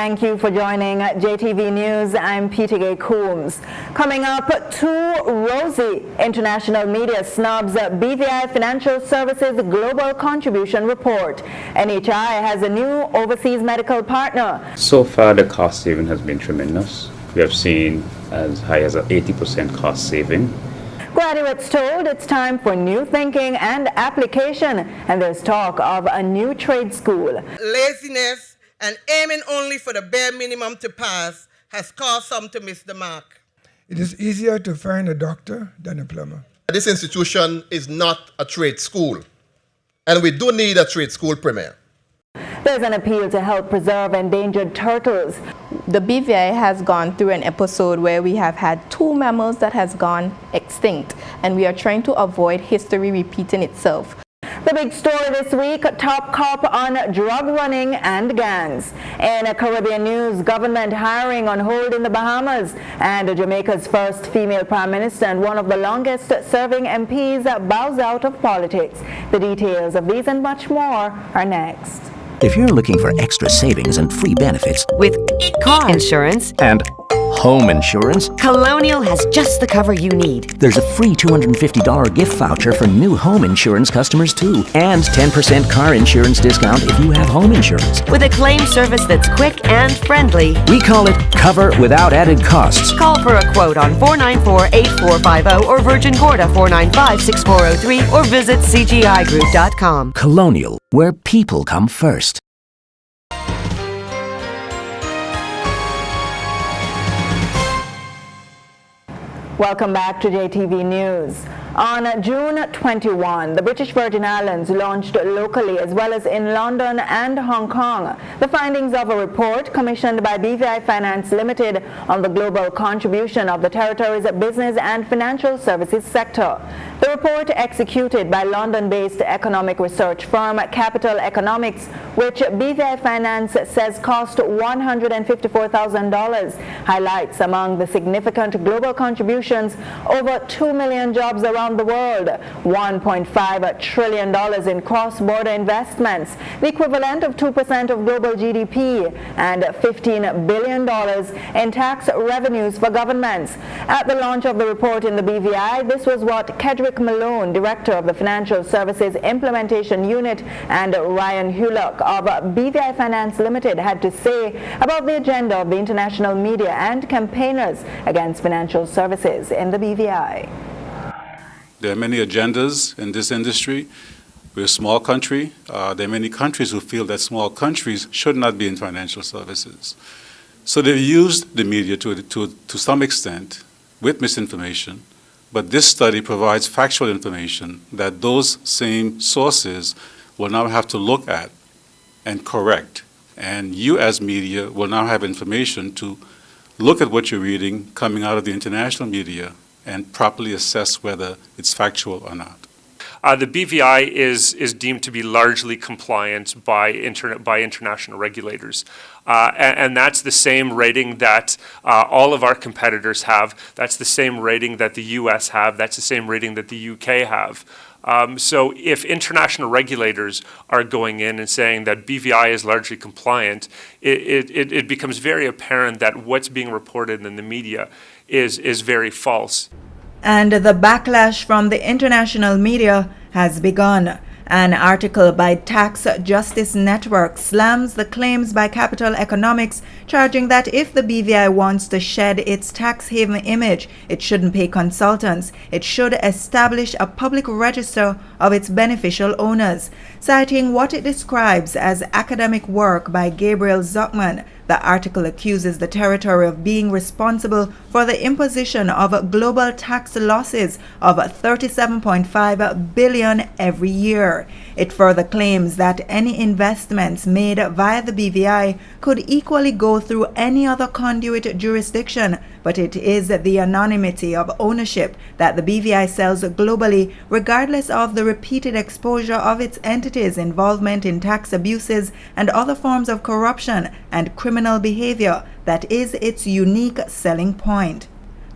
Thank you for joining JTV News. I'm Peter Coombs. Coming up, too rosy. International media snubs BVI Financial Services Global Contribution Report. NHI has a new overseas medical partner. So far, the cost saving has been tremendous. We have seen as high as an 80% cost saving. Graduates told it's time for new thinking and application, and there's talk of a new trade school. Laziness and aiming only for the bare minimum to pass has caused some to miss the mark. It is easier to find a doctor than a plumber. This institution is not a trade school, and we do need a trade school premier. There's an appeal to help preserve endangered turtles. The BVI has gone through an episode where we have had 2 mammals that has gone extinct, and we are trying to avoid history repeating itself. The big story this week, top cop on drug running and gangs. In Caribbean news, government hiring on hold in the Bahamas, and Jamaica's first female prime minister and one of the longest serving MPs bows out of politics. The details of these and much more are next. If you're looking for extra savings and free benefits with car insurance and home insurance, Colonial has just the cover you need. there's a free $250 gift voucher for new home insurance customers too, and 10% car insurance discount if you have home insurance. With a claim service that's quick and friendly. We call it cover without added costs. Call for a quote on 494-8450 or Virgin Gorda 495-6403 or visit cgigroup.com. Colonial, where people come first. Welcome back to JTV News. On June 21, the British Virgin Islands launched locally as well as in London and Hong Kong the findings of a report commissioned by BVI Finance Limited on the global contribution of the territory's business and financial services sector. The report, executed by London-based economic research firm Capital Economics, which BVI Finance says cost $154,000, highlights among the significant global contributions over 2 million jobs around the world, $1.5 trillion in cross-border investments, the equivalent of 2% of global GDP, and $15 billion in tax revenues for governments. At the launch of the report in the BVI, this was what Kedrick Malone, Director of the Financial Services Implementation Unit, and Ryan Hulock of BVI Finance Limited had to say about the agenda of the international media and campaigners against financial services in the BVI. There are many agendas in this industry. We're a small country. There are many countries who feel that small countries should not be in financial services. So they've used the media to some extent with misinformation, but this study provides factual information that those same sources will now have to look at and correct. And you as media will now have information to look at what you're reading coming out of the international media and properly assess whether it's factual or not. The BVI is deemed to be largely compliant by international regulators. And that's the same rating that all of our competitors have. That's the same rating that the US have. That's the same rating that the UK have. So if international regulators are going in and saying that BVI is largely compliant, it becomes very apparent that what's being reported in the media is very false. And the backlash from the international media has begun. An article by Tax Justice Network slams the claims by Capital Economics, charging that if the BVI wants to shed its tax haven image, it shouldn't pay consultants. It should establish a public register of its beneficial owners. Citing what it describes as academic work by Gabriel Zuckman, the article accuses the territory of being responsible for the imposition of global tax losses of $37.5 billion every year. It further claims that any investments made via the BVI could equally go through any other conduit jurisdiction, but it is the anonymity of ownership that the BVI sells globally, regardless of the repeated exposure of its entities' involvement in tax abuses and other forms of corruption and criminal behavior, that is its unique selling point.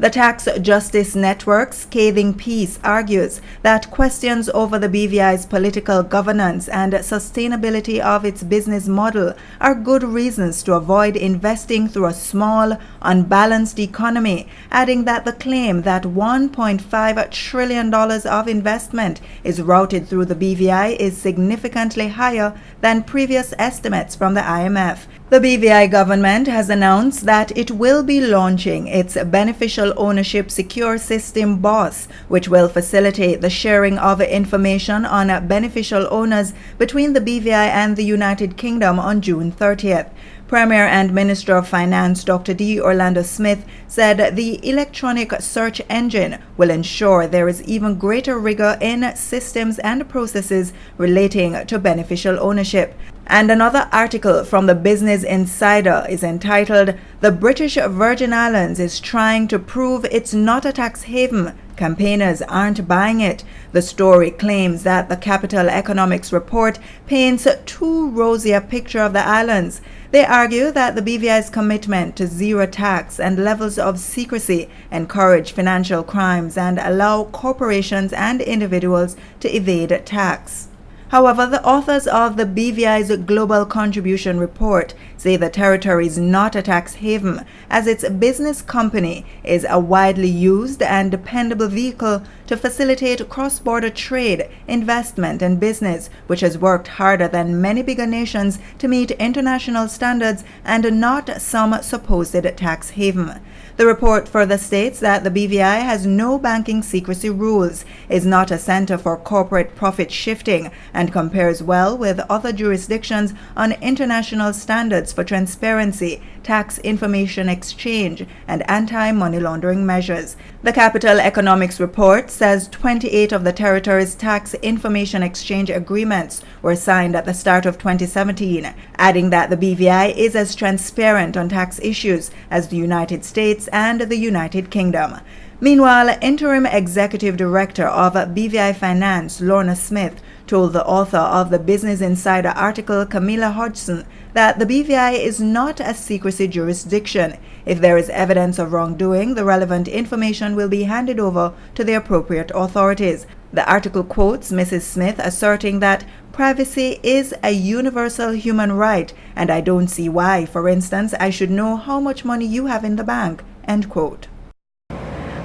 The Tax Justice Network's scathing piece argues that questions over the BVI's political governance and sustainability of its business model are good reasons to avoid investing through a small, unbalanced economy, adding that the claim that $1.5 trillion of investment is routed through the BVI is significantly higher than previous estimates from the IMF. The BVI government has announced that it will be launching its Beneficial Ownership Secure System BOSS, which will facilitate the sharing of information on beneficial owners between the BVI and the United Kingdom on June 30th. Premier and Minister of Finance Dr. D. Orlando Smith said the electronic search engine will ensure there is even greater rigor in systems and processes relating to beneficial ownership. And another article from the Business Insider is entitled, "The British Virgin Islands is trying to prove it's not a tax haven. Campaigners aren't buying it." The story claims that the Capital Economics report paints too rosy a picture of the islands. They argue that the BVI's commitment to zero tax and levels of secrecy encourage financial crimes and allow corporations and individuals to evade tax. However, the authors of the BVI's Global Contribution Report say the territory is not a tax haven, as its business company is a widely used and dependable vehicle to facilitate cross-border trade, investment, and business, which has worked harder than many bigger nations to meet international standards and not some supposed tax haven. The report further states that the BVI has no banking secrecy rules, is not a center for corporate profit shifting, and compares well with other jurisdictions on international standards for transparency, tax information exchange, and anti-money laundering measures. The Capital Economics Report says 28 of the territory's tax information exchange agreements were signed at the start of 2017, adding that the BVI is as transparent on tax issues as the United States and the United Kingdom. Meanwhile, Interim Executive Director of BVI Finance, Lorna Smith, told the author of the Business Insider article, Camilla Hodgson, that the BVI is not a secrecy jurisdiction. If there is evidence of wrongdoing, the relevant information will be handed over to the appropriate authorities. The article quotes Mrs. Smith asserting that privacy is a universal human right, and I don't see why, for instance, I should know how much money you have in the bank, end quote.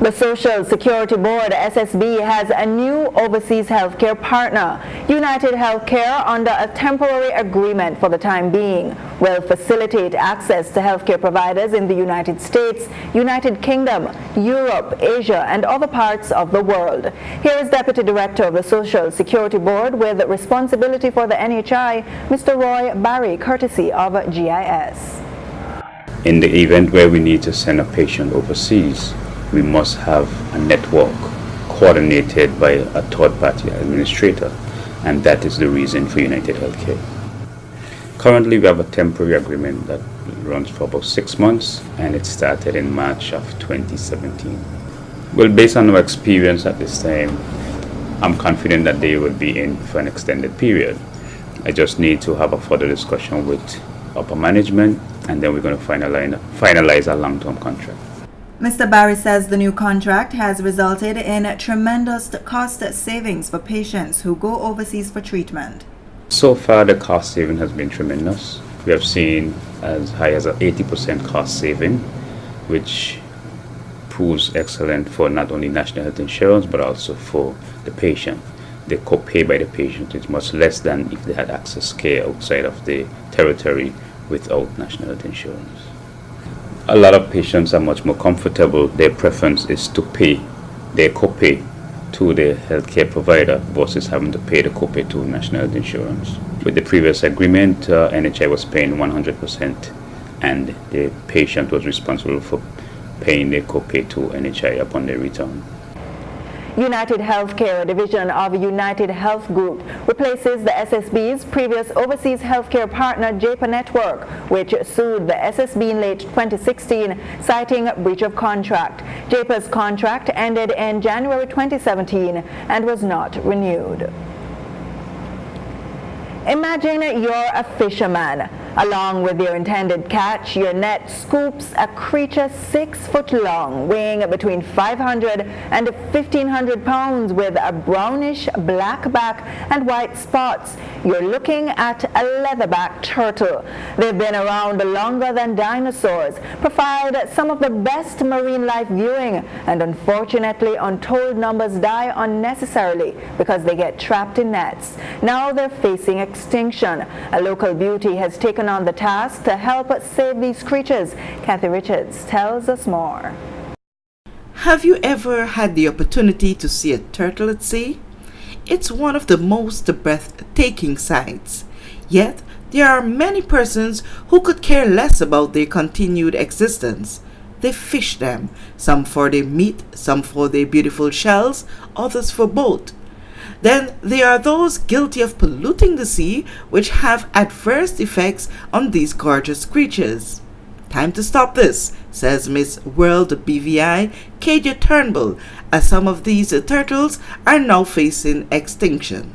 The Social Security Board, SSB, has a new overseas healthcare partner. United Healthcare, under a temporary agreement for the time being, will facilitate access to healthcare providers in the United States, United Kingdom, Europe, Asia, and other parts of the world. Here is Deputy Director of the Social Security Board with responsibility for the NHI, Mr. Roy Barry, courtesy of GIS. In the event where we need to send a patient overseas, we must have a network coordinated by a third-party administrator, and that is the reason for United Healthcare. Currently, we have a temporary agreement that runs for about 6 months, and it started in March of 2017. Well, based on our experience at this time, I'm confident that they will be in for an extended period. I just need to have a further discussion with upper management, and then we're going to finalize a long-term contract. Mr. Barry says the new contract has resulted in tremendous cost savings for patients who go overseas for treatment. So far, the cost saving has been tremendous. We have seen as high as an 80% cost saving, which proves excellent for not only national health insurance, but also for the patient. The copay by the patient is much less than if they had access care outside of the territory without national health insurance. A lot of patients are much more comfortable. Their preference is to pay their copay to the healthcare provider versus having to pay the copay to national health insurance. With the previous agreement, NHI was paying 100%, and the patient was responsible for paying their copay to NHI upon their return. United Healthcare, a division of United Health Group, replaces the SSB's previous overseas healthcare partner, JPA Network, which sued the SSB in late 2016, citing breach of contract. JPA's contract ended in January 2017 and was not renewed. Imagine you're a fisherman. Along with your intended catch, your net scoops a creature 6 foot long, weighing between 500 and 1,500 pounds with a brownish black back and white spots. You're looking at a leatherback turtle. They've been around longer than dinosaurs, provide some of the best marine life viewing, and unfortunately untold numbers die unnecessarily because they get trapped in nets. Now they're facing extinction. A local beauty has taken on the task to help save these creatures. Kathy Richards tells us more. Have you ever had the opportunity to see a turtle at sea? It's one of the most breathtaking sights. Yet, there are many persons who could care less about their continued existence. They fish them, some for their meat, some for their beautiful shells, others for both. Then there are those guilty of polluting the sea, which have adverse effects on these gorgeous creatures. Time to stop this, says Miss World BVI Kaja Turnbull, as some of these turtles are now facing extinction.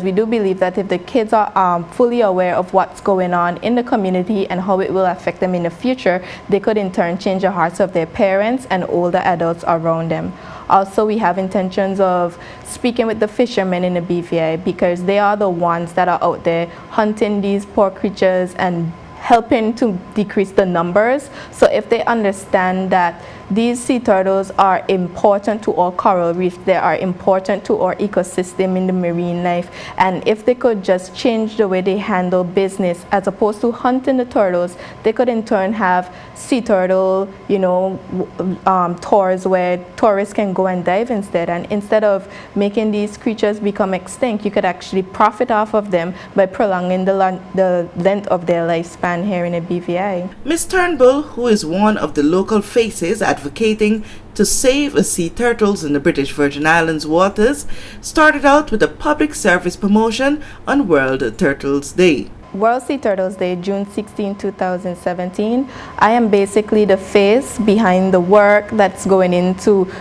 We do believe that if the kids are fully aware of what's going on in the community and how it will affect them in the future, they could in turn change the hearts of their parents and older adults around them. Also, we have intentions of speaking with the fishermen in the BVI because they are the ones that are out there hunting these poor creatures and helping to decrease the numbers. So if they understand that these sea turtles are important to our coral reef, they are important to our ecosystem in the marine life, and if they could just change the way they handle business as opposed to hunting the turtles, they could in turn have sea turtle, tours where tourists can go and dive instead. And instead of making these creatures become extinct, you could actually profit off of them by prolonging the length of their lifespan here in the BVI. Ms. Turnbull, who is one of the local faces advocating to save sea turtles in the British Virgin Islands waters, started out with a public service promotion on World Turtles Day. World Sea Turtles Day, June 16, 2017. I am basically the face behind the work that's going into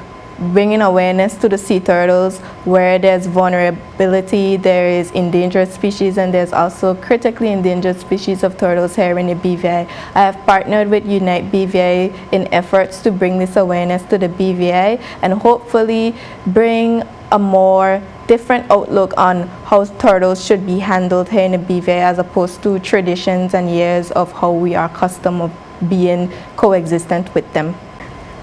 bringing awareness to the sea turtles. Where there's vulnerability, there is endangered species, and there's also critically endangered species of turtles here in the BVI. I have partnered with Unite BVI in efforts to bring this awareness to the BVI and hopefully bring a more different outlook on how turtles should be handled here in the BVI as opposed to traditions and years of how we are accustomed of being coexistent with them.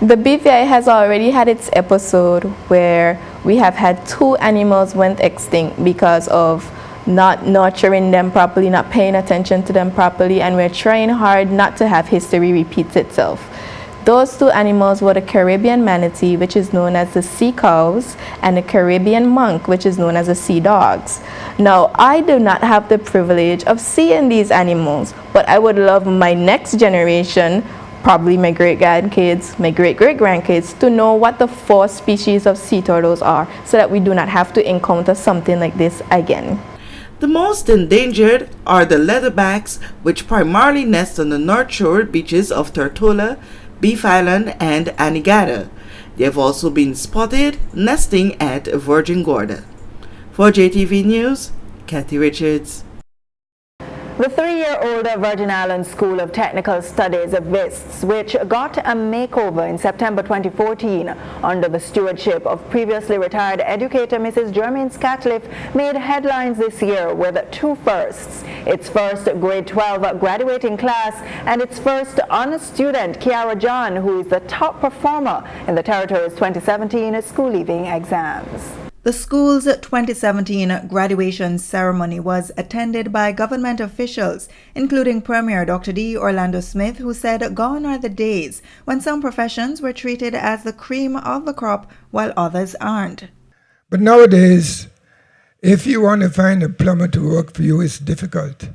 The BVI has already had its episode where we have had 2 animals went extinct because of not nurturing them properly, not paying attention to them properly, and we're trying hard not to have history repeat itself. Those 2 animals were the Caribbean manatee, which is known as the sea cows, and the Caribbean monk, which is known as the sea dogs. Now, I do not have the privilege of seeing these animals, but I would love my next generation, probably my great-grandkids, my great-great-grandkids, to know what the 4 species of sea turtles are so that we do not have to encounter something like this again. The most endangered are the leatherbacks, which primarily nest on the North Shore beaches of Tortola, Beef Island, and Anegada. They have also been spotted nesting at Virgin Gorda. For JTV News, Kathy Richards. The 3-year-old Virgin Islands School of Technical Studies, VISTS, which got a makeover in September 2014 under the stewardship of previously retired educator Mrs. Jermaine Scatliff, made headlines this year with 2 firsts. Its first grade 12 graduating class and its first honors student, Kiara John, who is the top performer in the territory's 2017 school leaving exams. The school's 2017 graduation ceremony was attended by government officials, including Premier Dr. D. Orlando Smith, who said gone are the days when some professions were treated as the cream of the crop while others aren't. But nowadays, if you want to find a plumber to work for you, it's difficult.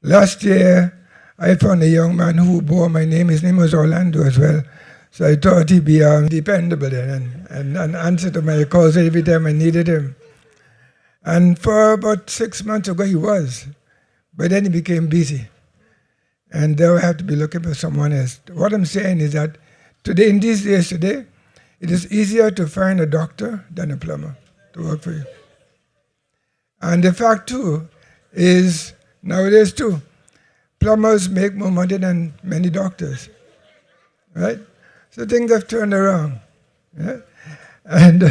Last year, I found a young man who bore my name. His name was Orlando as well. So I thought he'd be dependable and answer to my calls every time I needed him. And for about 6 months ago, he was. But then he became busy. And now I have to be looking for someone else. What I'm saying is that today, in these days today, it is easier to find a doctor than a plumber to work for you. And the fact, too, is nowadays, too, plumbers make more money than many doctors, right? So things have turned around. Yeah? And,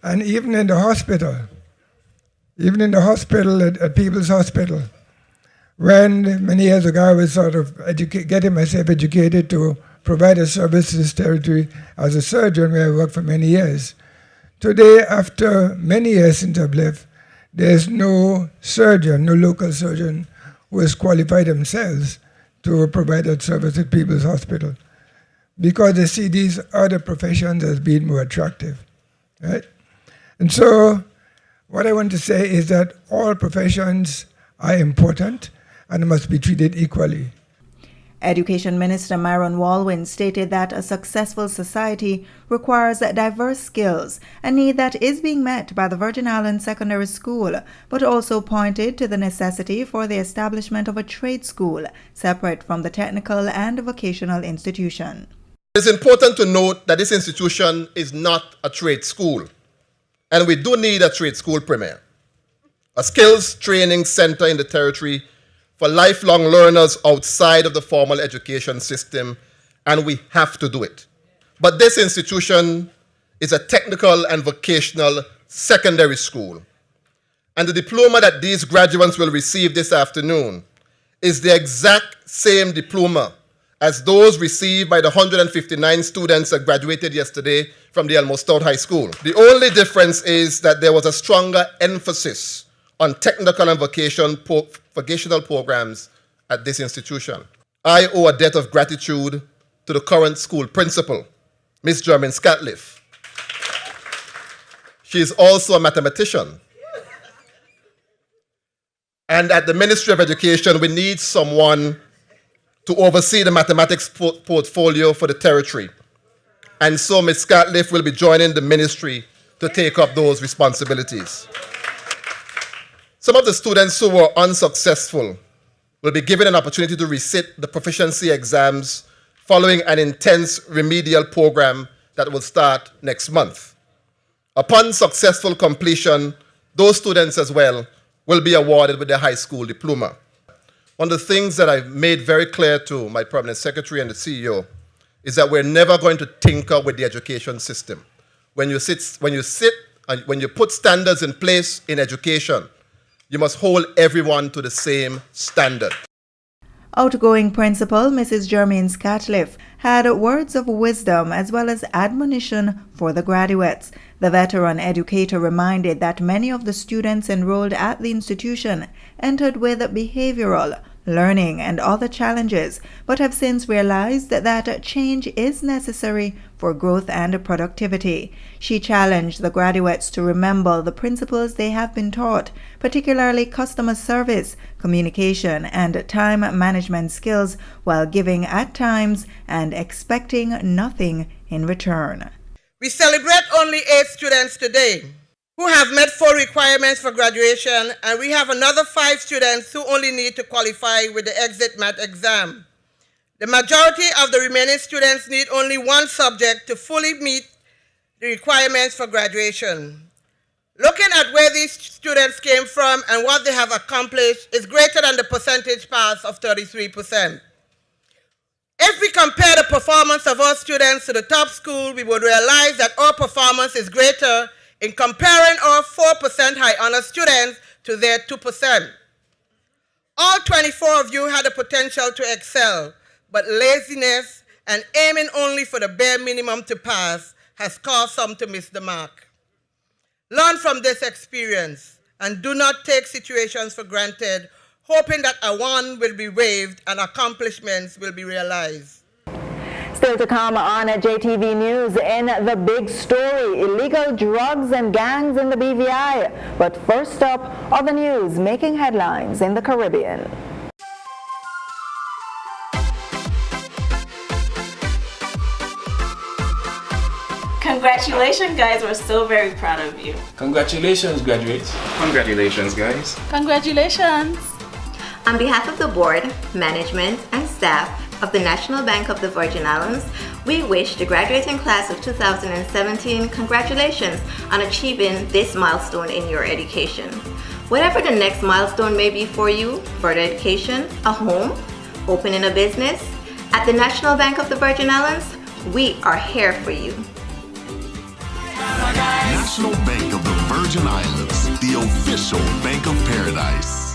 and even in the hospital, at People's Hospital, when many years ago I was sort of getting myself educated to provide a service to this territory as a surgeon where I worked for many years. Today, after many years since I've left, there's no surgeon, no local surgeon who has qualified themselves to provide that service at People's Hospital because they see these other professions as being more attractive, right? And so what I want to say is that all professions are important and must be treated equally. Education Minister Myron Walwyn stated that a successful society requires diverse skills, a need that is being met by the Virgin Islands Secondary School, but also pointed to the necessity for the establishment of a trade school separate from the technical and vocational institution. It's important to note that this institution is not a trade school, and we do need a trade school premier, a skills training center in the territory for lifelong learners outside of the formal education system, and we have to do it. But this institution is a technical and vocational secondary school, and the diploma that these graduates will receive this afternoon is the exact same diploma as those received by the 159 students that graduated yesterday from the Elmo Stout High School. The only difference is that there was a stronger emphasis on technical and vocational programs at this institution. I owe a debt of gratitude to the current school principal, Ms. Jermaine Scatliff. She is also a mathematician. And at the Ministry of Education, we need someone to oversee the mathematics portfolio for the territory. And so Ms. Scatliff will be joining the ministry to take up those responsibilities. Some of the students who were unsuccessful will be given an opportunity to resit the proficiency exams following an intense remedial program that will start next month. Upon successful completion, those students as well will be awarded with their high school diploma. One of the things that I've made very clear to my permanent secretary and the CEO is that we're never going to tinker with the education system. When you put standards in place in education, you must hold everyone to the same standard. Outgoing Principal Mrs. Jermaine Scatliff had words of wisdom as well as admonition for the graduates. The veteran educator reminded that many of the students enrolled at the institution entered with behavioral, learning, and other challenges, but have since realized that change is necessary for growth and productivity. She challenged the graduates to remember the principles they have been taught, particularly customer service, communication, and time management skills, while giving at times and expecting nothing in return. We celebrate only 8 students today who have met 4 requirements for graduation, and we have another 5 students who only need to qualify with the exit math exam. The majority of the remaining students need only one subject to fully meet the requirements for graduation. Looking at where these students came from and what they have accomplished is greater than the percentage pass of 33%. If we compare the performance of our students to the top school, we would realize that our performance is greater in comparing our 4% high honor students to their 2%. All 24 of you had the potential to excel, but laziness and aiming only for the bare minimum to pass has caused some to miss the mark. Learn from this experience and do not take situations for granted, hoping that a one will be waived and accomplishments will be realized. Still to come on JTV News, in the big story, illegal drugs and gangs in the BVI. But first up are the news making headlines in the Caribbean. Congratulations, guys. We're so very proud of you. Congratulations, graduates. Congratulations, guys. Congratulations. On behalf of the board, management, and staff of the National Bank of the Virgin Islands, we wish the graduating class of 2017 congratulations on achieving this milestone in your education. Whatever the next milestone may be for you, further education, a home, opening a business, at the National Bank of the Virgin Islands, we are here for you. National Bank of the Virgin Islands, the official Bank of Paradise.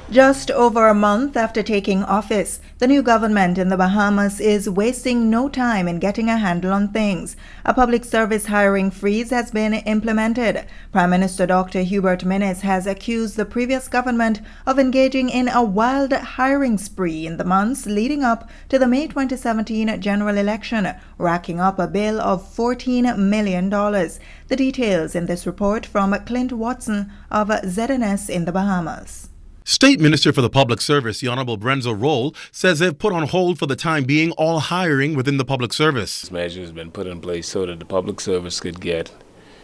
Just over a month after taking office, the new government in the Bahamas is wasting no time in getting a handle on things. A public service hiring freeze has been implemented. Prime Minister Dr. Hubert Minnis has accused the previous government of engaging in a wild hiring spree in the months leading up to the May 2017 general election, racking up a bill of $14 million. The details in this report from Clint Watson of ZNS in the Bahamas. State Minister for the Public Service, the Honorable Brenzo Roll, says they've put on hold for the time being all hiring within the public service. This measure has been put in place so that the public service could get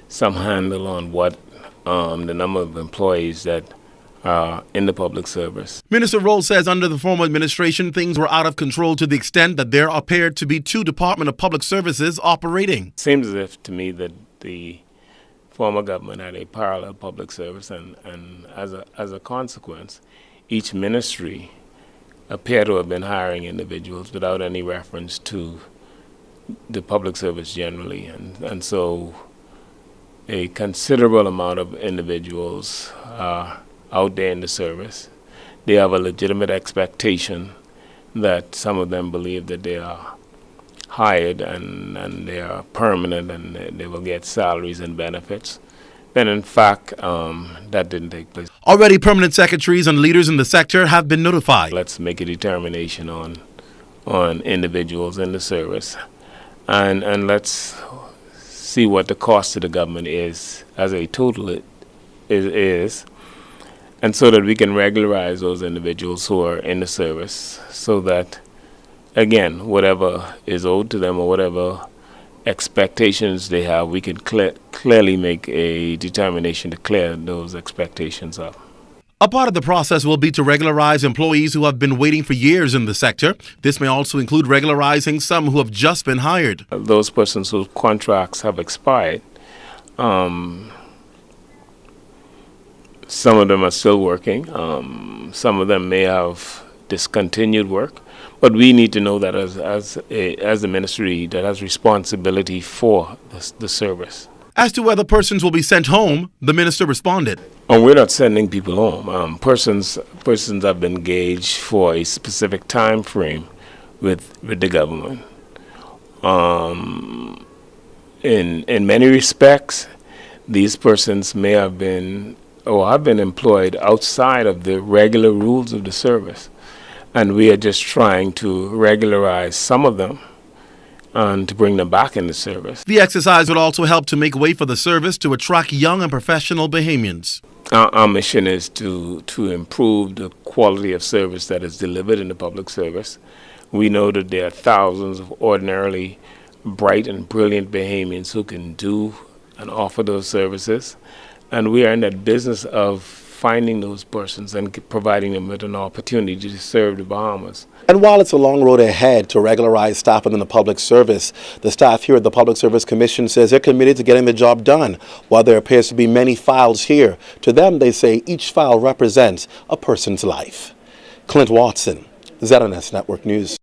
some handle on what the number of employees that are in the public service. Minister Roll says under the former administration, things were out of control to the extent that there appeared to be two Department of Public Services operating. It seems as if to me that the former government had a parallel public service, and as a consequence, each ministry appeared to have been hiring individuals without any reference to the public service generally, and so a considerable amount of individuals are out there in the service. They have a legitimate expectation that some of them believe that they are hired and they are permanent and they will get salaries and benefits. Then in fact, that didn't take place. Already permanent secretaries and leaders in the sector have been notified. Let's make a determination on individuals in the service and let's see what the cost to the government is as a total is, and so that we can regularize those individuals who are in the service so that, again, whatever is owed to them or whatever expectations they have, we can clearly make a determination to clear those expectations up. A part of the process will be to regularize employees who have been waiting for years in the sector. This may also include regularizing some who have just been hired. Those persons whose contracts have expired, some of them are still working. Some of them may have discontinued work. But we need to know that as the ministry that has responsibility for the service. As to whether persons will be sent home, the minister responded. We're not sending people home. Persons have been engaged for a specific time frame with the government. In many respects, these persons may have been or have been employed outside of the regular rules of the service. And we are just trying to regularize some of them and to bring them back in the service. The exercise would also help to make way for the service to attract young and professional Bahamians. Our mission is to improve the quality of service that is delivered in the public service. We know that there are thousands of ordinarily bright and brilliant Bahamians who can do and offer those services. And we are in that business of finding those persons and providing them with an opportunity to serve the Bahamas. And while it's a long road ahead to regularize staff within the public service, the staff here at the Public Service Commission says they're committed to getting the job done. While there appears to be many files here, to them they say each file represents a person's life. Clint Watson, ZNS Network News.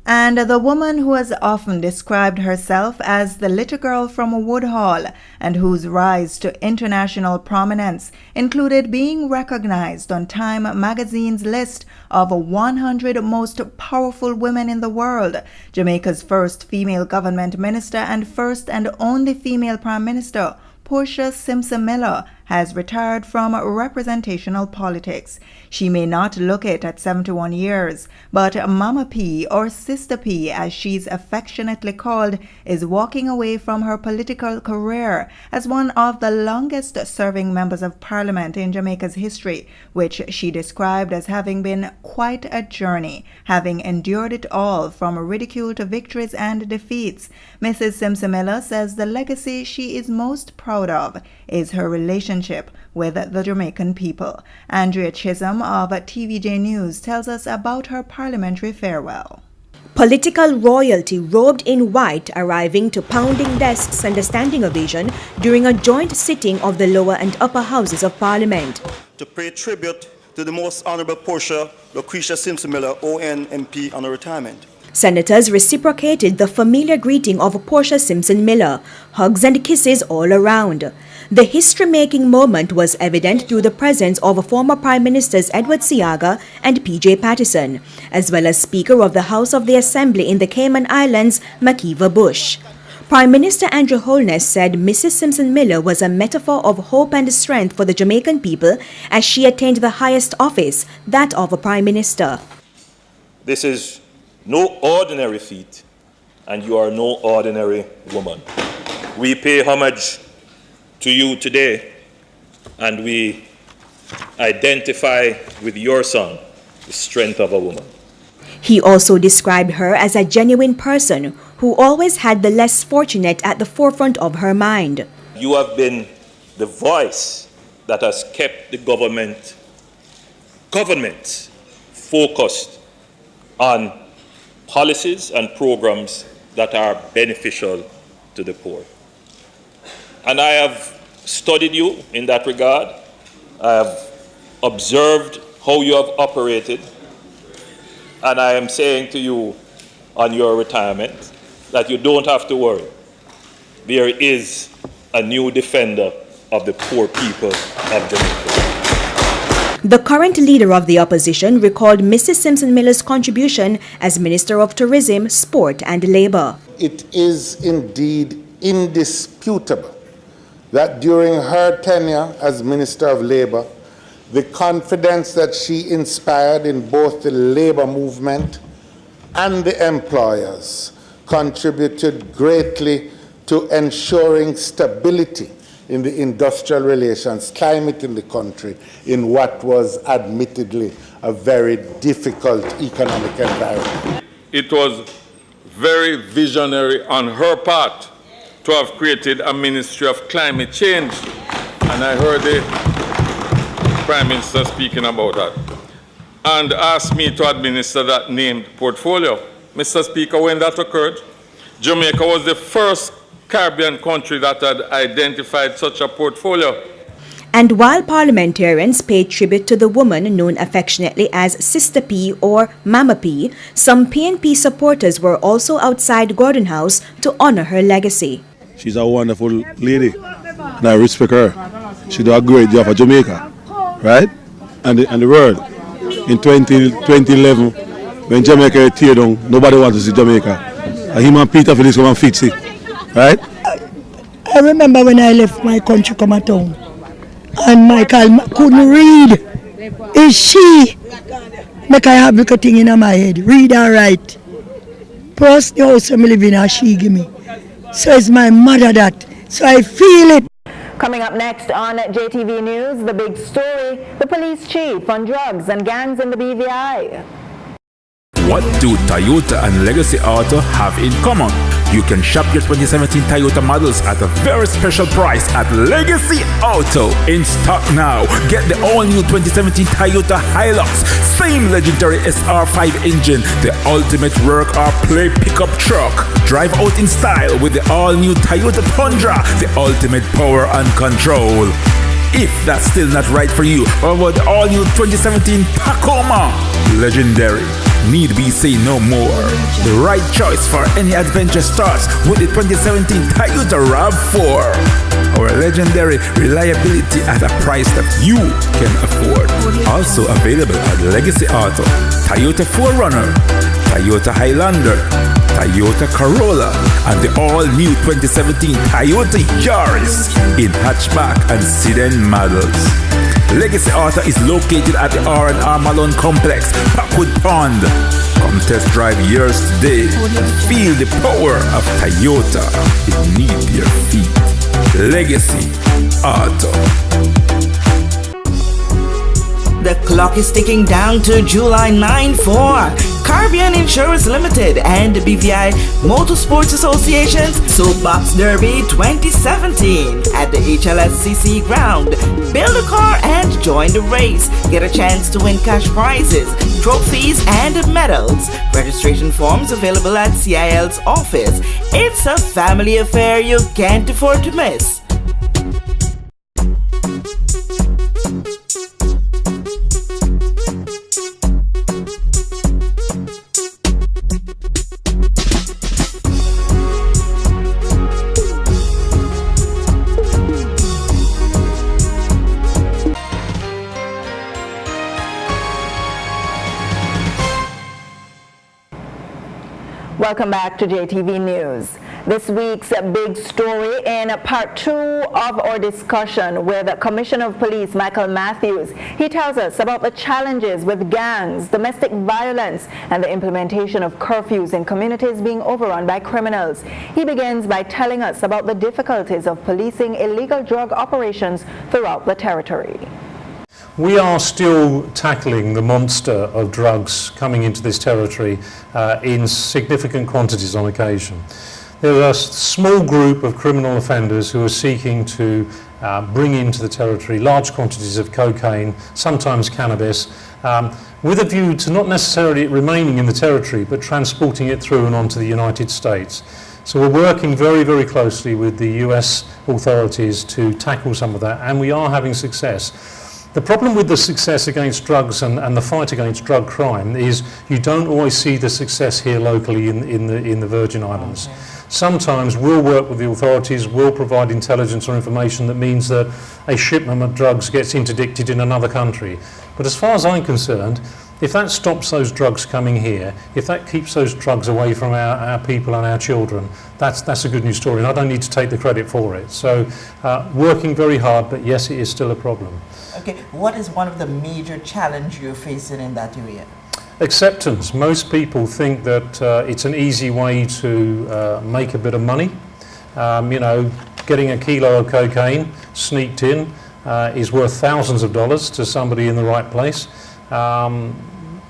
And the woman who has often described herself as the little girl from Woodhall and whose rise to international prominence included being recognized on Time magazine's list of 100 most powerful women in the world, Jamaica's first female government minister and first and only female prime minister, Portia Simpson Miller, has retired from representational politics. She may not look it at 71 years, but Mama P, or Sister P as she's affectionately called, is walking away from her political career as one of the longest serving members of parliament in Jamaica's history, which she described as having been quite a journey, having endured it all from ridicule to victories and defeats. Mrs. Simpson Miller says the legacy she is most proud of is her relationship with the Jamaican people. Andrea Chisholm of TVJ News tells us about her parliamentary farewell. Political royalty robed in white arriving to pounding desks and a standing ovation during a joint sitting of the lower and upper houses of Parliament. To pay tribute to the Most Honourable Portia Lucretia Simpson Miller, ON MP, on her retirement. Senators reciprocated the familiar greeting of Portia Simpson Miller, hugs and kisses all around. The history-making moment was evident through the presence of former Prime Ministers Edward Seaga and P.J. Patterson, as well as Speaker of the House of the Assembly in the Cayman Islands, Makiva Bush. Prime Minister Andrew Holness said Mrs. Simpson Miller was a metaphor of hope and strength for the Jamaican people as she attained the highest office, that of a Prime Minister. This is no ordinary feat, and you are no ordinary woman. We pay homage to you today, and we identify with your song, the strength of a woman. He also described her as a genuine person who always had the less fortunate at the forefront of her mind. You have been the voice that has kept the government focused on policies and programs that are beneficial to the poor. And I have studied you in that regard. I have observed how you have operated. And I am saying to you on your retirement that you don't have to worry. There is a new defender of the poor people of Jamaica. The current leader of the opposition recalled Mrs. Simpson Miller's contribution as Minister of Tourism, Sport and Labour. It is indeed indisputable that during her tenure as Minister of Labour, the confidence that she inspired in both the labour movement and the employers contributed greatly to ensuring stability in the industrial relations climate in the country in what was admittedly a very difficult economic environment. It was very visionary on her part to have created a Ministry of Climate Change, and I heard the Prime Minister speaking about that, and asked me to administer that named portfolio. Mr. Speaker, when that occurred, Jamaica was the first Caribbean country that had identified such a portfolio. And while parliamentarians paid tribute to the woman known affectionately as Sister P or Mama P, some PNP supporters were also outside Gordon House to honor her legacy. She's a wonderful lady, and I respect her. She did a great job for Jamaica, right? And the world. In 2011, when Jamaica tear down, nobody wanted to see Jamaica. And him and Peter Phillips come and fix it, right? I remember when I left my country, come at home, and Michael couldn't read. Is she? Make I have a thing in my head, read and write. Plus the house I'm living in, she give me. So it's my mother that. So I feel it. Coming up next on JTV News, the big story, the police chief on drugs and gangs in the BVI. What do Toyota and Legacy Auto have in common? You can shop your 2017 Toyota models at a very special price at Legacy Auto. In stock now. Get the all-new 2017 Toyota Hilux. Same legendary SR5 engine. The ultimate work or play pickup truck. Drive out in style with the all-new Toyota Tundra. The ultimate power and control. If that's still not right for you, what about the all-new 2017 Tacoma? Legendary. Need we say no more? The right choice for any adventure starts with the 2017 Toyota RAV4. Our legendary reliability at a price that you can afford. Also available at Legacy Auto, Toyota 4Runner, Toyota Highlander, Toyota Corolla, and the all-new 2017 Toyota Yaris in hatchback and sedan models. Legacy Auto is located at the R&R Malone Complex, Packwood Pond. Come test drive yours today and feel the power of Toyota beneath your feet. Legacy Auto. The clock is ticking down to July 9-4. Caribbean Insurance Limited and the BVI Motorsports Association's Soapbox Derby 2017 at the HLSCC ground. Build a car and join the race. Get a chance to win cash prizes, trophies, and medals. Registration forms available at CIL's office. It's a family affair you can't afford to miss. Welcome back to JTV News. This week's big story in part 2 of our discussion with Commissioner of Police Michael Matthews. He tells us about the challenges with gangs, domestic violence, and the implementation of curfews in communities being overrun by criminals. He begins by telling us about the difficulties of policing illegal drug operations throughout the territory. We are still tackling the monster of drugs coming into this territory in significant quantities on occasion. There are a small group of criminal offenders who are seeking to bring into the territory large quantities of cocaine, sometimes cannabis, with a view to not necessarily it remaining in the territory, but transporting it through and onto the United States. So we're working very, very closely with the US authorities to tackle some of that, and we are having success. The problem with the success against drugs and the fight against drug crime is you don't always see the success here locally in the Virgin Islands. Okay. Sometimes we'll work with the authorities, we'll provide intelligence or information that means that a shipment of drugs gets interdicted in another country. But as far as I'm concerned, if that stops those drugs coming here, if that keeps those drugs away from our people and our children, that's a good news story, and I don't need to take the credit for it. So working very hard, but yes, it is still a problem. Okay, what is one of the major challenges you're facing in that area? Acceptance. Most people think that it's an easy way to make a bit of money. Getting a kilo of cocaine sneaked in is worth thousands of dollars to somebody in the right place.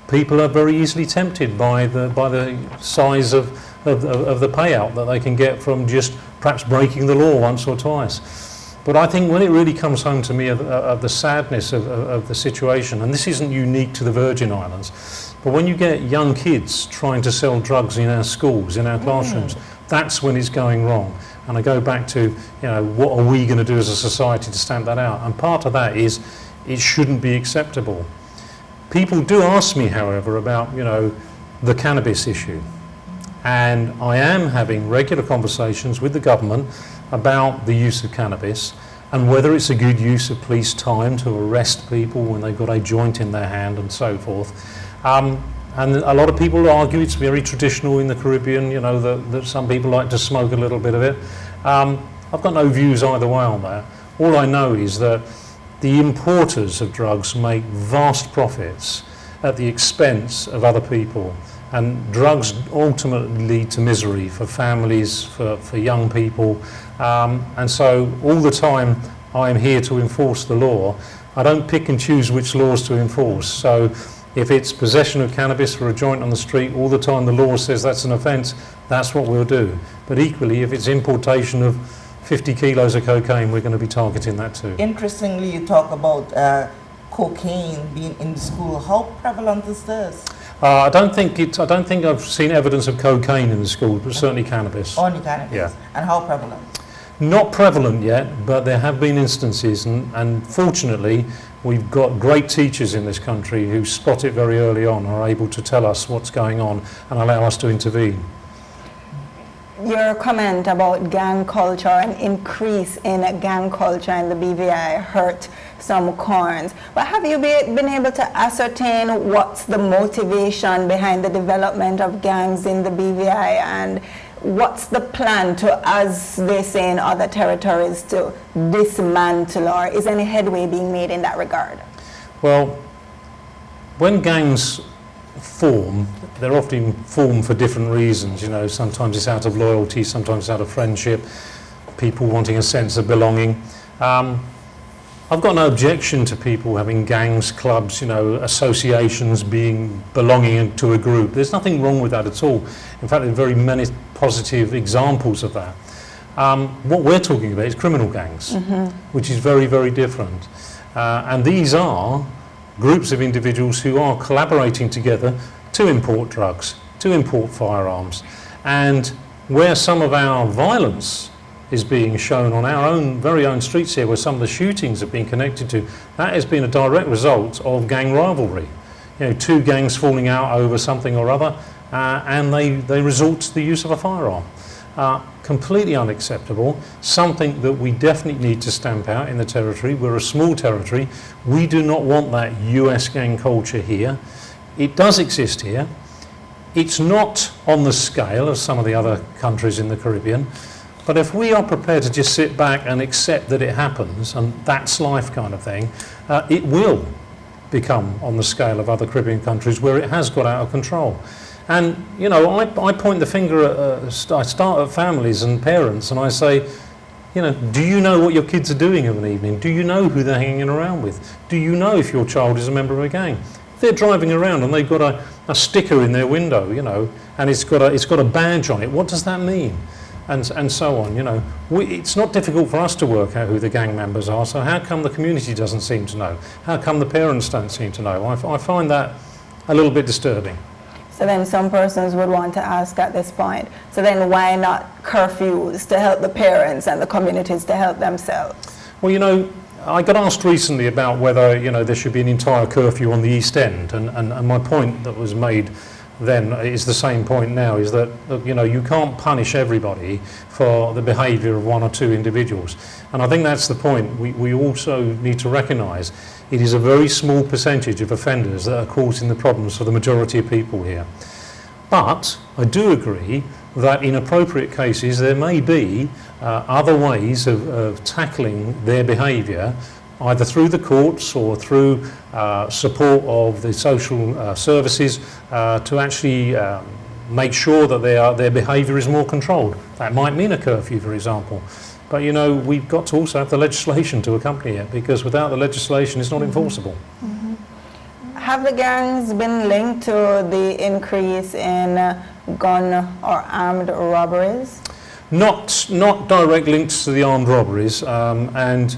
People are very easily tempted by the size of the payout that they can get from just perhaps breaking the law once or twice. But I think when it really comes home to me of the sadness of the situation, and this isn't unique to the Virgin Islands, but when you get young kids trying to sell drugs in our schools, in our classrooms, that's when it's going wrong. And I go back to, what are we going to do as a society to stamp that out? And part of that is it shouldn't be acceptable. People do ask me, however, about, the cannabis issue. And I am having regular conversations with the government about the use of cannabis and whether it's a good use of police time to arrest people when they've got a joint in their hand and so forth. And a lot of people argue it's very traditional in the Caribbean, that some people like to smoke a little bit of it. I've got no views either way on that. All I know is that the importers of drugs make vast profits at the expense of other people. And drugs ultimately lead to misery for families, for young people. And so all the time I am here to enforce the law. I don't pick and choose which laws to enforce. So if it's possession of cannabis for a joint on the street, all the time the law says that's an offence, that's what we'll do. But equally, if it's importation of 50 kilos of cocaine, we're going to be targeting that too. Interestingly, you talk about cocaine being in the school. How prevalent is this? I don't think I've seen evidence of cocaine in the school, but certainly cannabis. Only cannabis. Yeah. And how prevalent? Not prevalent yet, but there have been instances, and fortunately, we've got great teachers in this country who spot it very early on, are able to tell us what's going on and allow us to intervene. Your comment about gang culture and increase in gang culture in the BVI hurt some corns. But have you been able to ascertain what's the motivation behind the development of gangs in the BVI, and what's the plan to, as they say in other territories, to dismantle, or is any headway being made in that regard? Well, when gangs form, they're often formed for different reasons. Sometimes it's out of loyalty, sometimes it's out of friendship, people wanting a sense of belonging. I've got no objection to people having gangs, clubs, associations, belonging to a group. There's nothing wrong with that at all. In fact, there are very many positive examples of that. What we're talking about is criminal gangs, which is very, very different. And these are groups of individuals who are collaborating together to import drugs, to import firearms. And where some of our violence is being shown on our very own streets here, where some of the shootings have been connected to, that has been a direct result of gang rivalry. Two gangs falling out over something or other, and they resort to the use of a firearm. Completely unacceptable, something that we definitely need to stamp out in the territory. We're a small territory. We do not want that US gang culture here. It does exist here. It's not on the scale of some of the other countries in the Caribbean, but if we are prepared to just sit back and accept that it happens, and that's life kind of thing, it will become on the scale of other Caribbean countries where it has got out of control. And, I point the finger at, I start at families and parents and I say, do you know what your kids are doing of an evening? Do you know who they're hanging around with? Do you know if your child is a member of a gang? If they're driving around and they've got a sticker in their window, and it's got a badge on it, what does that mean? And so on, it's not difficult for us to work out who the gang members are, so how come the community doesn't seem to know? How come the parents don't seem to know? I find that a little bit disturbing. So then some persons would want to ask at this point, so then why not curfews to help the parents and the communities to help themselves? Well, I got asked recently about whether, there should be an entire curfew on the East End, and my point that was made then is the same point now, is that, you can't punish everybody for the behaviour of one or two individuals. And I think that's the point. We also need to recognise it is a very small percentage of offenders that are causing the problems for the majority of people here. But I do agree that in appropriate cases there may be other ways of tackling their behaviour, either through the courts or through support of the social services to actually make sure that their behaviour is more controlled. That might mean a curfew, for example. But we've got to also have the legislation to accompany it, because without the legislation it's not enforceable. Have the gangs been linked to the increase in gun or armed robberies? Not direct links to the armed robberies, and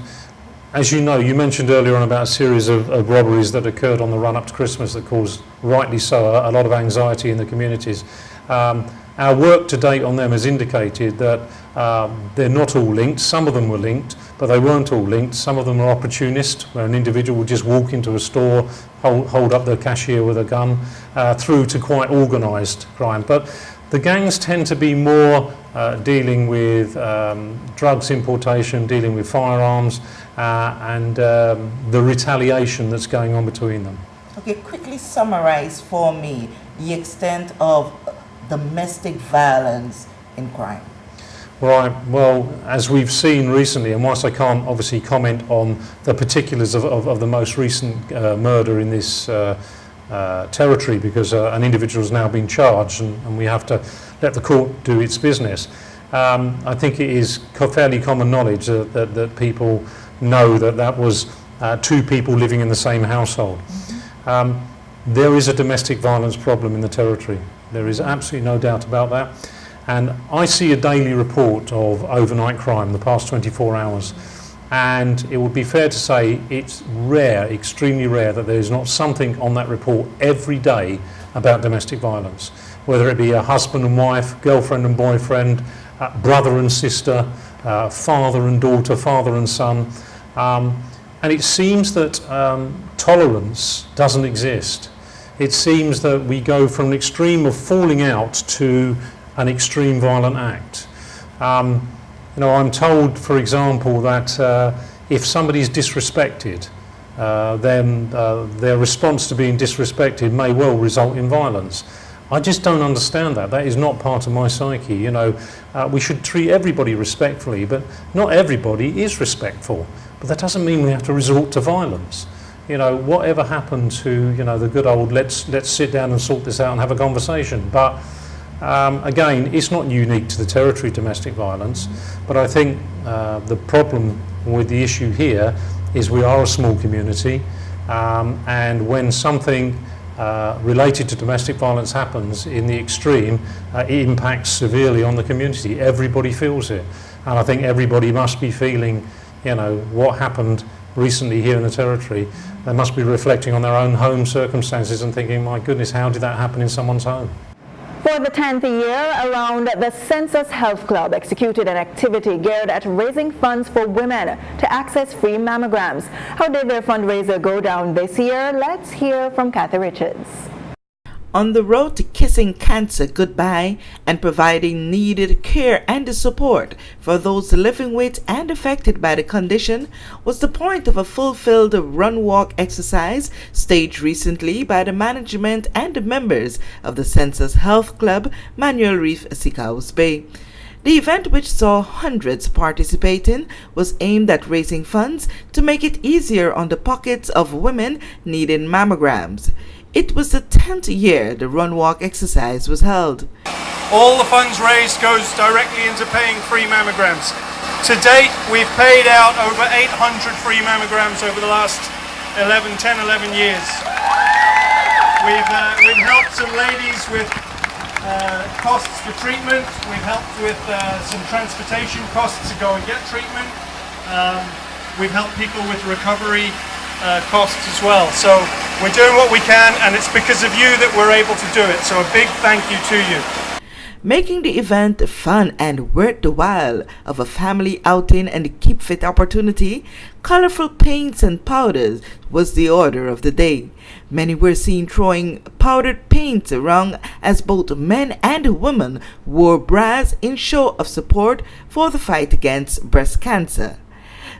as you know, you mentioned earlier on about a series of robberies that occurred on the run-up to Christmas that caused, rightly so, a lot of anxiety in the communities. Our work to date on them has indicated that they're not all linked. Some of them were linked, but they weren't all linked. Some of them are opportunist, where an individual would just walk into a store, hold up the cashier with a gun, through to quite organised crime. But the gangs tend to be more dealing with drugs importation, dealing with firearms, and the retaliation that's going on between them. Okay, quickly summarize for me the extent of domestic violence in crime. Right, well, as we've seen recently, and whilst I can't obviously comment on the particulars of the most recent murder in this territory, because an individual has now been charged and we have to let the court do its business, I think it is fairly common knowledge that people know that was two people living in the same household. There is a domestic violence problem in the territory. There is absolutely no doubt about that. And I see a daily report of overnight crime the past 24 hours. And it would be fair to say it's rare, extremely rare, that there is not something on that report every day about domestic violence. Whether it be a husband and wife, girlfriend and boyfriend, brother and sister, father and daughter, father and son. And it seems that tolerance doesn't exist. It seems that we go from an extreme of falling out to an extreme violent act. I'm told, for example, that if somebody's disrespected, then their response to being disrespected may well result in violence. I just don't understand that. That is not part of my psyche. We should treat everybody respectfully, but not everybody is respectful. But that doesn't mean we have to resort to violence. Whatever happened to, the good old let's sit down and sort this out and have a conversation. But again, it's not unique to the territory, domestic violence. But I think the problem with the issue here is we are a small community, and when something related to domestic violence happens in the extreme, it impacts severely on the community. Everybody feels it, and I think everybody must be feeling, you know, what happened recently here in the Territory. They must be reflecting on their own home circumstances and thinking, my goodness, how did that happen in someone's home? For the 10th year around, the Census Health Club executed an activity geared at raising funds for women to access free mammograms. How did their fundraiser go down this year? Let's hear from Kathy Richards. On the road to kissing cancer goodbye and providing needed care and support for those living with and affected by the condition was the point of a fulfilled run-walk exercise staged recently by the management and members of the Census Health Club, Manuel Reef, Sicau's Bay. The event, which saw hundreds participating, was aimed at raising funds to make it easier on the pockets of women needing mammograms. It was the 10th year the run-walk exercise was held. All the funds raised goes directly into paying free mammograms. To date, we've paid out over 800 free mammograms over the last 11 years. We've helped some ladies with costs for treatment. We've helped with some transportation costs to go and get treatment. We've helped people with recovery costs as well. So we're doing what we can, and it's because of you that we're able to do it. So a big thank you to you. Making the event fun and worth the while of a family outing and keep fit opportunity, colorful paints and powders was the order of the day. Many were seen throwing powdered paints around as both men and women wore bras in show of support for the fight against breast cancer.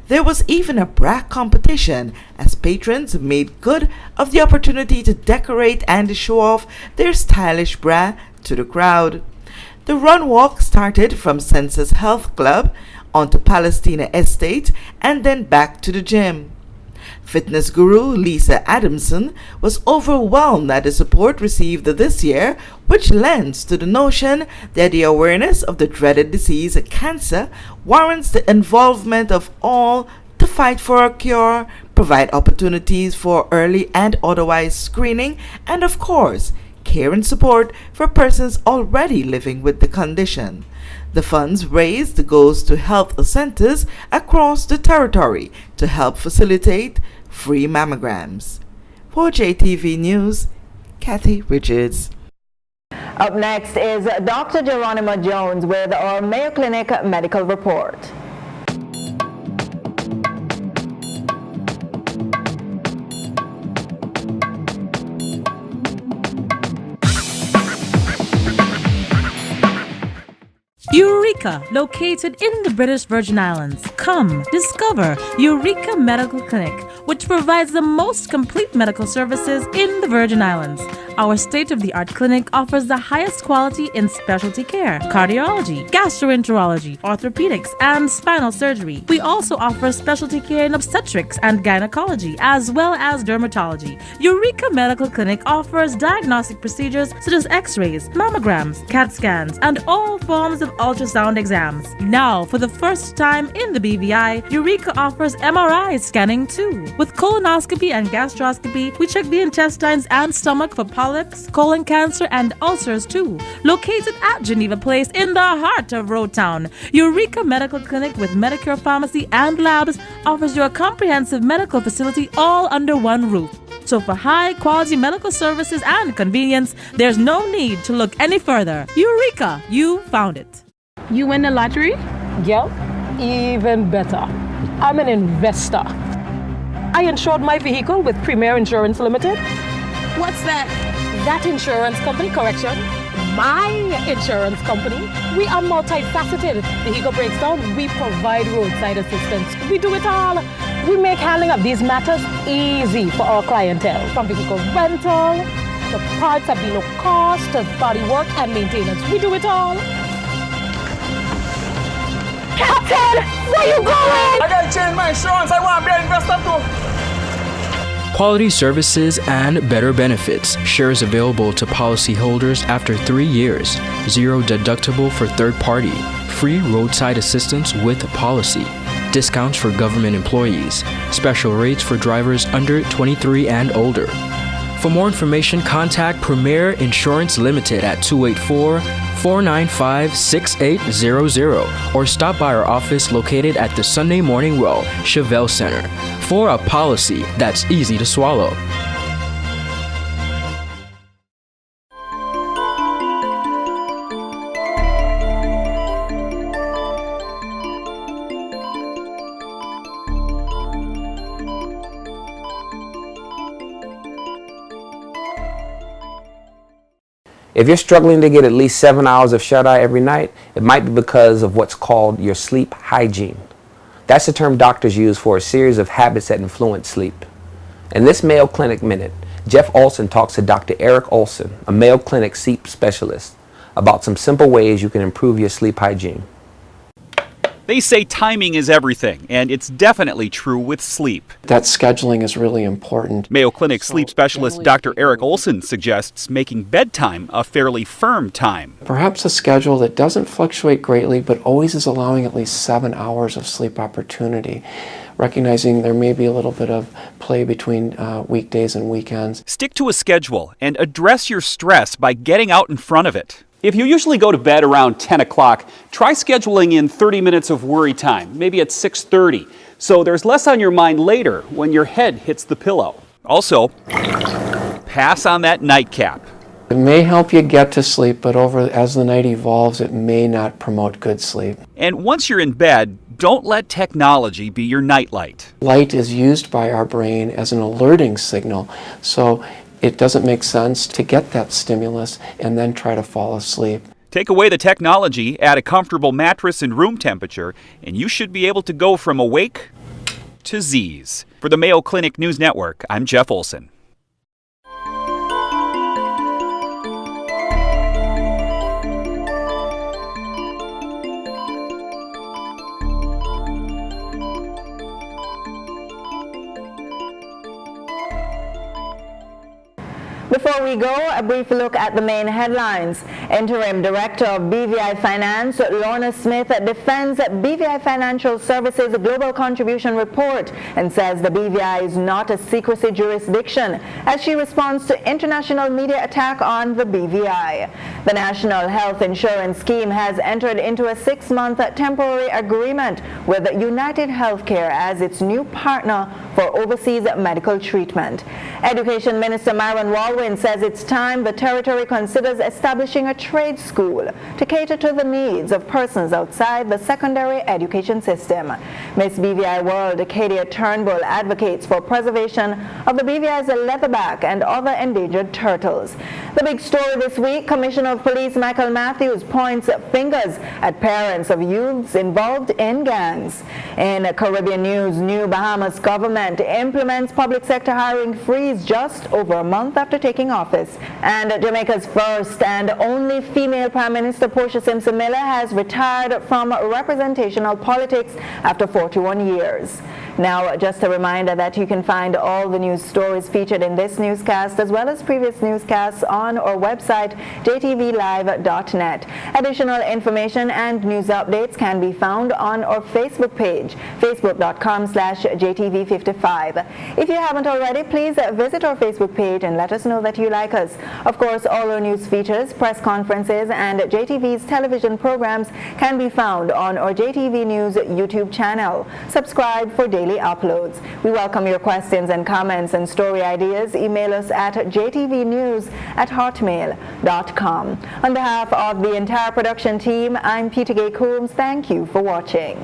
There was even a bra competition as patrons made good of the opportunity to decorate and show off their stylish bra to the crowd. The run walk started from Census Health Club onto Palestina Estate and then back to the gym. Fitness guru Lisa Adamson was overwhelmed at the support received this year, which lends to the notion that the awareness of the dreaded disease cancer warrants the involvement of all to fight for a cure, provide opportunities for early and otherwise screening, and of course, care and support for persons already living with the condition. The funds raised goes to health centers across the territory to help facilitate free mammograms. For JTV News, Kathy Richards. Up next is Dr. Geronimo Jones with our Mayo Clinic Medical Report. Eureka, located in the British Virgin Islands. Come, discover Eureka Medical Clinic, which provides the most complete medical services in the Virgin Islands. Our state-of-the-art clinic offers the highest quality in specialty care, cardiology, gastroenterology, orthopedics, and spinal surgery. We also offer specialty care in obstetrics and gynecology, as well as dermatology. Eureka Medical Clinic offers diagnostic procedures such as x-rays, mammograms, CAT scans, and all forms of ultrasound exams. Now, for the first time in the BVI, Eureka offers MRI scanning too. With colonoscopy and gastroscopy, we check the intestines and stomach for polyps, colon cancer, and ulcers too. Located at Geneva Place in the heart of Road Town, Eureka Medical Clinic with Medicare Pharmacy and Labs offers you a comprehensive medical facility all under one roof. So for high-quality medical services and convenience, there's no need to look any further. Eureka, you found it. You win the lottery? Yep, even better. I'm an investor. I insured my vehicle with Premier Insurance Limited. What's that? That insurance company, correction. My insurance company. We are multifaceted. Vehicle breaks down, we provide roadside assistance. We do it all. We make handling of these matters easy for our clientele. From vehicle rental, to parts at below cost, to body work and maintenance. We do it all. Captain, where you going? I gotta change my insurance. I want to be an investor too. Quality services and better benefits. Shares available to policyholders after 3 years. 0 deductible for third party. Free roadside assistance with policy. Discounts for government employees. Special rates for drivers under 23 and older. For more information, contact Premier Insurance Limited at 284-495-6800 or stop by our office located at the Sunday Morning Row, Chevelle Center, for a policy that's easy to swallow. If you're struggling to get at least 7 hours of shut-eye every night, it might be because of what's called your sleep hygiene. That's the term doctors use for a series of habits that influence sleep. In this Mayo Clinic Minute, Jeff Olson talks to Dr. Eric Olson, a Mayo Clinic sleep specialist, about some simple ways you can improve your sleep hygiene. They say timing is everything, and it's definitely true with sleep. That scheduling is really important. Mayo Clinic sleep specialist Dr. Eric Olson suggests making bedtime a fairly firm time. Perhaps a schedule that doesn't fluctuate greatly, but always is allowing at least 7 hours of sleep opportunity, recognizing there may be a little bit of play between weekdays and weekends. Stick to a schedule and address your stress by getting out in front of it. If you usually go to bed around 10 o'clock, try scheduling in 30 minutes of worry time, maybe at 6:30, so there's less on your mind later when your head hits the pillow. Also, pass on that nightcap. It may help you get to sleep, but as the night evolves, it may not promote good sleep. And once you're in bed, don't let technology be your nightlight. Light is used by our brain as an alerting signal, so it doesn't make sense to get that stimulus and then try to fall asleep. Take away the technology, add a comfortable mattress and room temperature, and you should be able to go from awake to Z's. For the Mayo Clinic News Network, I'm Jeff Olson. Before we go, a brief look at the main headlines. Interim Director of BVI Finance, Lorna Smith, defends BVI Financial Services Global Contribution Report and says the BVI is not a secrecy jurisdiction as she responds to international media attack on the BVI. The National Health Insurance Scheme has entered into a 6-month temporary agreement with United Healthcare as its new partner for overseas medical treatment. Education Minister Myron Walwyn says it's time the territory considers establishing a trade school to cater to the needs of persons outside the secondary education system. Miss BVI World Acadia Turnbull advocates for preservation of the BVI's leatherback and other endangered turtles. The big story this week, Commissioner of Police Michael Matthews points fingers at parents of youths involved in gangs. In Caribbean news, New Bahamas government implements public sector hiring freeze just over a month after taking office. And Jamaica's first and only female Prime Minister Portia Simpson Miller has retired from representational politics after 41 years. Now, just a reminder that you can find all the news stories featured in this newscast as well as previous newscasts on our website, jtvlive.net. Additional information and news updates can be found on our Facebook page, facebook.com/JTV55. If you haven't already, please visit our Facebook page and let us know that you like us. Of course, all our news features, press conferences, and JTV's television programs can be found on our JTV News YouTube channel. Subscribe for daily uploads. We welcome your questions and comments and story ideas. Email us at jtvnews@hotmail.com. On behalf of the entire production team, I'm Peter Gay Coombs. Thank you for watching.